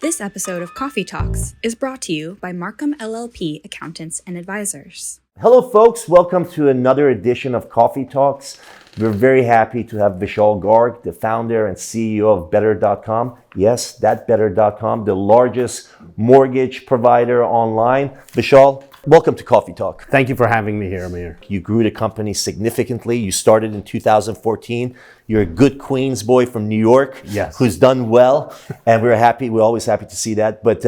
This episode of Coffee Talks is brought to you by Marcum LLP Accountants and Advisors. Hello, folks. Welcome to another edition of Coffee Talks. We're very happy to have Vishal Garg, the founder and CEO of Better.com. Yes, that Better.com, the largest mortgage provider online. Vishal, welcome to Coffee Talk. Thank you for having me here, Amir. You grew the company significantly. You started in 2014. You're a good Queens boy from New York, yes, who's done well, and we're happy. We're always happy to see that. But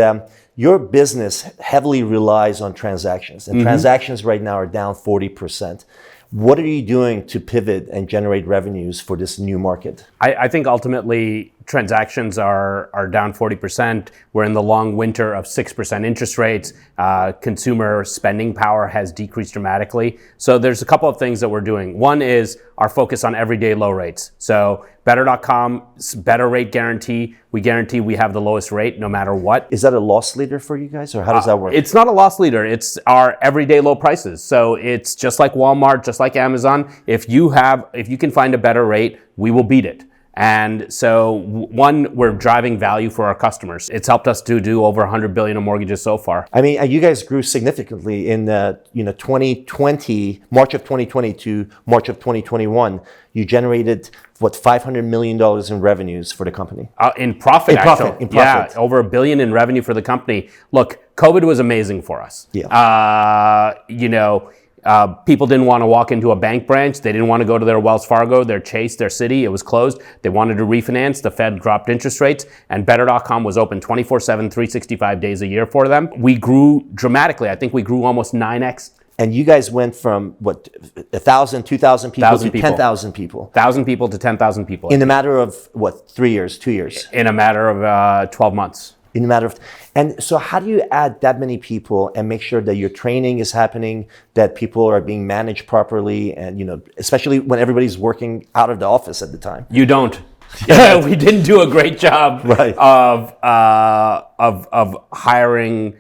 your business heavily relies on transactions, and transactions right now are down 40%. What are you doing to pivot and generate revenues for this new market? I think ultimately transactions are down 40%. We're in the long winter of 6% interest rates. Consumer spending power has decreased dramatically. So there's a couple of things that we're doing. One is our focus on everyday low rates. So Better.com's better rate guarantee. We guarantee we have the lowest rate no matter what. Is that a loss leader for you guys, or how does that work? It's not a loss leader. It's our everyday low prices. So it's just like Walmart, just like Amazon. If you can find a better rate, we will beat it. And so one, we're driving value for our customers. It's helped us to do over 100 billion in mortgages so far. I mean, you guys grew significantly in 2020, March of 2020 to March of 2021. You generated $500 million in revenues for the company. In profit. Yeah, over $1 billion in revenue for the company. Look, COVID was amazing for us. Yeah. People didn't want to walk into a bank branch. They didn't want to go to their Wells Fargo, their Chase, their Citi. It was closed. They wanted to refinance. The Fed dropped interest rates, and Better.com was open 24/7, 365 days a year for them. We grew dramatically. I think we grew almost 9x. And you guys went from 1,000, 2,000 people to 10,000 people. 1,000 people to 10,000 people. In a matter of 3 years, 2 years? In a matter of 12 months. In a matter of, and so how do you add that many people and make sure that your training is happening, that people are being managed properly, and especially when everybody's working out of the office at the time? You don't. We didn't do a great job of hiring.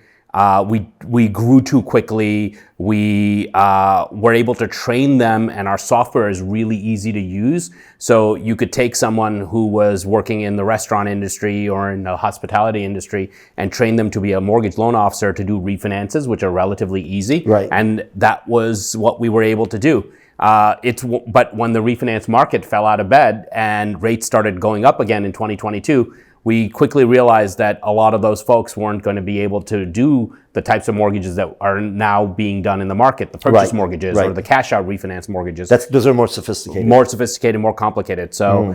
We grew too quickly. We were able to train them, and our software is really easy to use. So you could take someone who was working in the restaurant industry or in the hospitality industry and train them to be a mortgage loan officer to do refinances, which are relatively easy. Right. And that was what we were able to do. But when the refinance market fell out of bed and rates started going up again in 2022, we quickly realized that a lot of those folks weren't going to be able to do the types of mortgages that are now being done in the market, the purchase mortgages or the cash out refinance mortgages. Those are more sophisticated. More sophisticated, more complicated. So,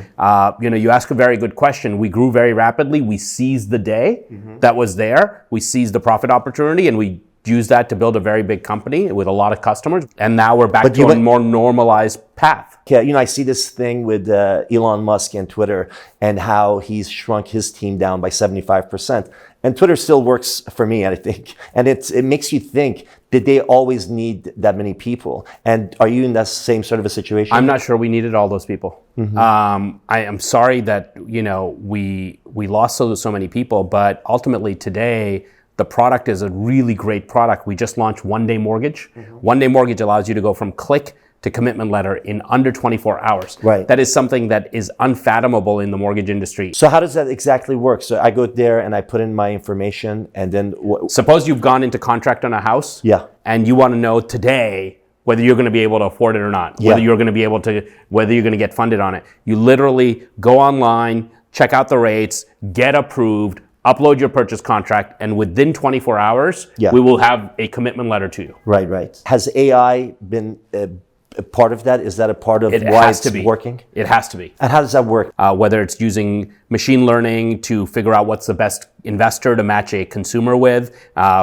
you ask a very good question. We grew very rapidly. We seized the day that was there. We seized the profit opportunity, and we used that to build a very big company with a lot of customers. And now we're back to a more normalized path. Yeah, I see this thing with Elon Musk and Twitter and how he's shrunk his team down by 75%. And Twitter still works for me, I think. And it makes you think, did they always need that many people? And are you in that same sort of a situation? I'm not sure we needed all those people. I am sorry that, we lost so many people, but ultimately today, the product is a really great product. We just launched One Day Mortgage. One Day Mortgage allows you to go from click to commitment letter in under 24 hours. Right. That is something that is unfathomable in the mortgage industry. So how does that exactly work? So I go there and I put in my information, and then suppose you've gone into contract on a house. Yeah. And you want to know today whether you're going to be able to afford it or not, whether you're going to get funded on it. You literally go online, check out the rates, get approved, upload your purchase contract, and within 24 hours, we will have a commitment letter to you. Right. Has AI been a part of that? Is that a part of why it's working? It has to be. And how does that work? Whether it's using machine learning to figure out what's the best investor to match a consumer with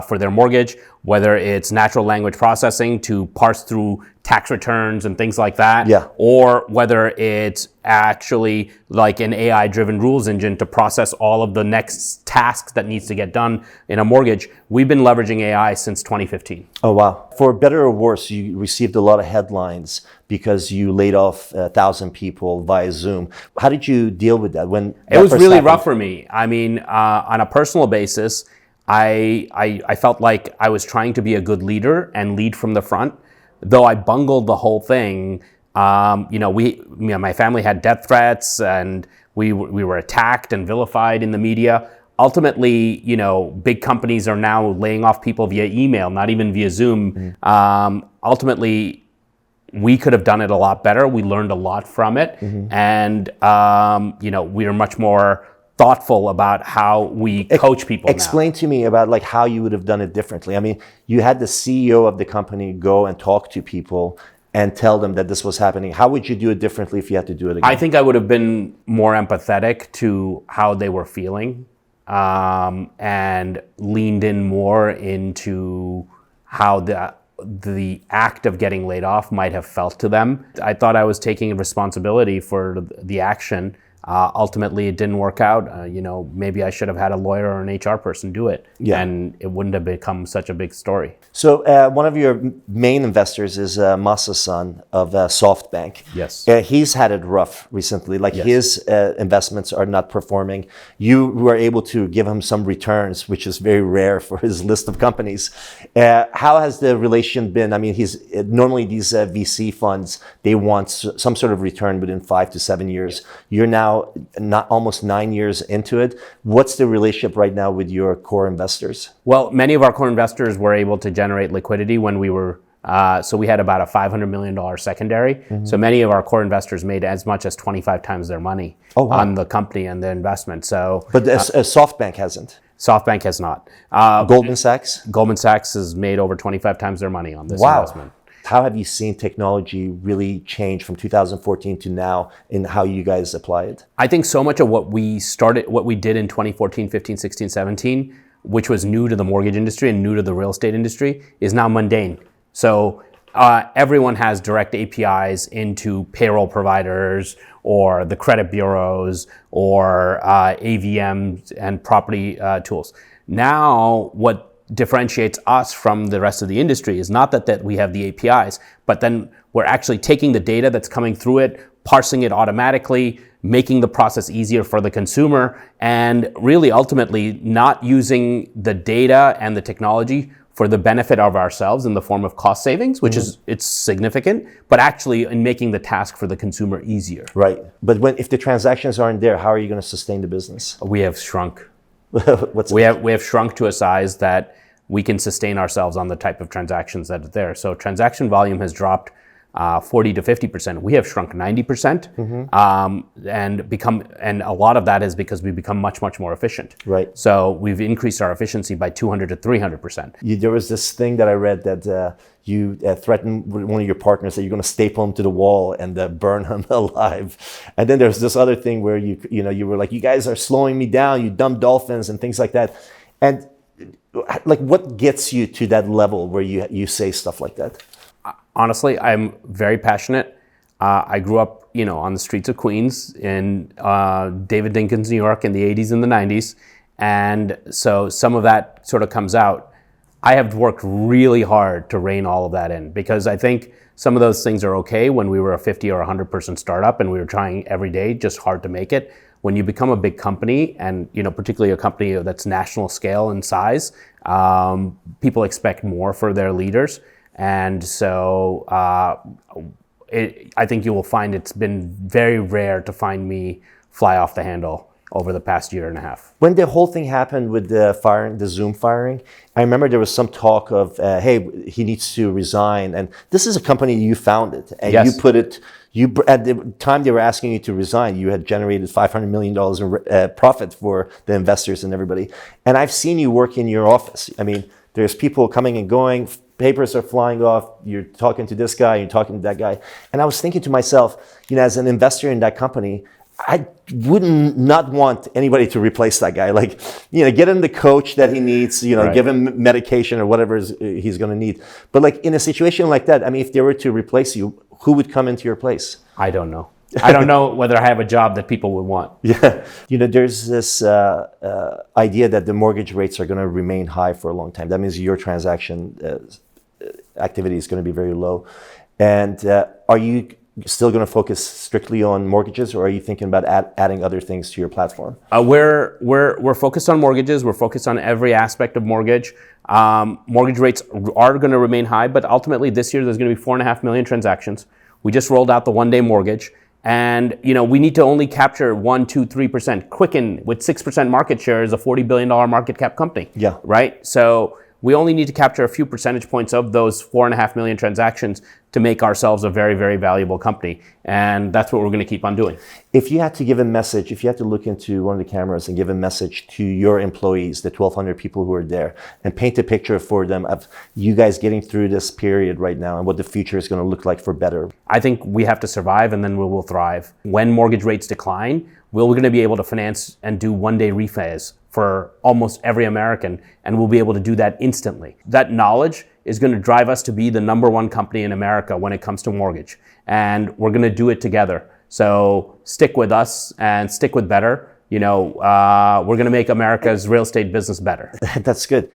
for their mortgage, whether it's natural language processing to parse through tax returns and things like that, or whether it's actually like an AI-driven rules engine to process all of the next tasks that needs to get done in a mortgage. We've been leveraging AI since 2015. Oh, wow. For better or worse, you received a lot of headlines because you laid off 1,000 people via Zoom. How did you deal with that? It was really rough for me. I mean, on a personal basis, I felt like I was trying to be a good leader and lead from the front. Though I bungled the whole thing, my family had death threats, and we were attacked and vilified in the media. ultimately, big companies are now laying off people via email, not even via Zoom. Ultimately, we could have done it a lot better. We learned a lot from it. And, we are much more thoughtful about how we coach people now. Explain to me about like how you would have done it differently. I mean, you had the CEO of the company go and talk to people and tell them that this was happening. How would you do it differently if you had to do it again? I think I would have been more empathetic to how they were feeling, and leaned in more into how the act of getting laid off might have felt to them. I thought I was taking responsibility for the action. Ultimately, it didn't work out. Maybe I should have had a lawyer or an HR person do it, and it wouldn't have become such a big story. So one of your main investors is Masa's son of SoftBank. Yes. He's had it rough recently. Like his investments are not performing. You were able to give him some returns, which is very rare for his list of companies. How has the relation been? I mean, normally these VC funds, they want some sort of return within 5 to 7 years. You're now not almost 9 years into it. What's the relationship right now with your core investors? Well, many of our core investors were able to generate liquidity when we were, so we had about a $500 million secondary. So many of our core investors made as much as 25 times their money on the company and the investment. So, but SoftBank hasn't. SoftBank has not. Goldman Sachs? Goldman Sachs has made over 25 times their money on this investment. How have you seen technology really change from 2014 to now in how you guys apply it? I think so much of what we did in 2014, 15, 16, 17, which was new to the mortgage industry and new to the real estate industry, is now mundane. So everyone has direct APIs into payroll providers or the credit bureaus or AVMs and property tools. Now, what differentiates us from the rest of the industry is not that we have the APIs, but then we're actually taking the data that's coming through it, parsing it automatically, making the process easier for the consumer, and really ultimately not using the data and the technology for the benefit of ourselves in the form of cost savings, which is it's significant, but actually in making the task for the consumer easier. Right. But if the transactions aren't there, how are you going to sustain the business? We have shrunk. We have shrunk to a size that we can sustain ourselves on the type of transactions that are there. So transaction volume has dropped 40 to 50%. We have shrunk 90%, and a lot of that is because we've become much, much more efficient. Right. So we've increased our efficiency by 200 to 300%. There was this thing that I read that you threatened one of your partners that you're going to staple him to the wall and burn him alive. And then there's this other thing where you were like, you guys are slowing me down, you dumb dolphins and things like that. And like, what gets you to that level where you say stuff like that? Honestly, I'm very passionate. I grew up, on the streets of Queens in David Dinkins, New York in the 80s and the 90s. And so some of that sort of comes out. I have worked really hard to rein all of that in because I think some of those things are okay when we were a 50 or 100 person startup and we were trying every day, just hard to make it. When you become a big company and, particularly a company that's national scale and size, people expect more for their leaders. And so I think you will find it's been very rare to find me fly off the handle over the past year and a half. When the whole thing happened with the Zoom firing, I remember there was some talk of, hey, he needs to resign. And this is a company you founded, and yes. You put it. At the time they were asking you to resign, you had generated $500 million in profit for the investors and everybody. And I've seen you work in your office. I mean, there's people coming and going, papers are flying off, you're talking to this guy, you're talking to that guy. And I was thinking to myself, as an investor in that company, I wouldn't not want anybody to replace that guy. Like, get him the coach that he needs, Right. Give him medication or whatever he's going to need. But like in a situation like that, I mean, if they were to replace you, who would come into your place? I don't know. I don't know whether I have a job that people would want. Yeah. There's this idea that the mortgage rates are going to remain high for a long time. That means your transaction activity is going to be very low. And are you still going to focus strictly on mortgages, or are you thinking about adding other things to your platform? We're focused on mortgages. We're focused on every aspect of mortgage. Mortgage rates are going to remain high, but ultimately this year there's going to be 4.5 million transactions. We just rolled out the one-day mortgage, And we need to only capture 1, 2, 3%. Quicken with 6% market share is a $40 billion market cap company. Yeah. Right? So we only need to capture a few percentage points of those 4.5 million transactions to make ourselves a very, very valuable company. And that's what we're going to keep on doing. If you had to give a message, if you had to look into one of the cameras and give a message to your employees, the 1,200 people who are there, and paint a picture for them of you guys getting through this period right now and what the future is going to look like for better. I think we have to survive and then we will thrive. When mortgage rates decline, we're going to be able to finance and do one-day refis for almost every American, and we'll be able to do that instantly. That knowledge is going to drive us to be the #1 company in America when it comes to mortgage, and we're going to do it together. So stick with us and stick with Better. We're going to make America's real estate business better. That's good.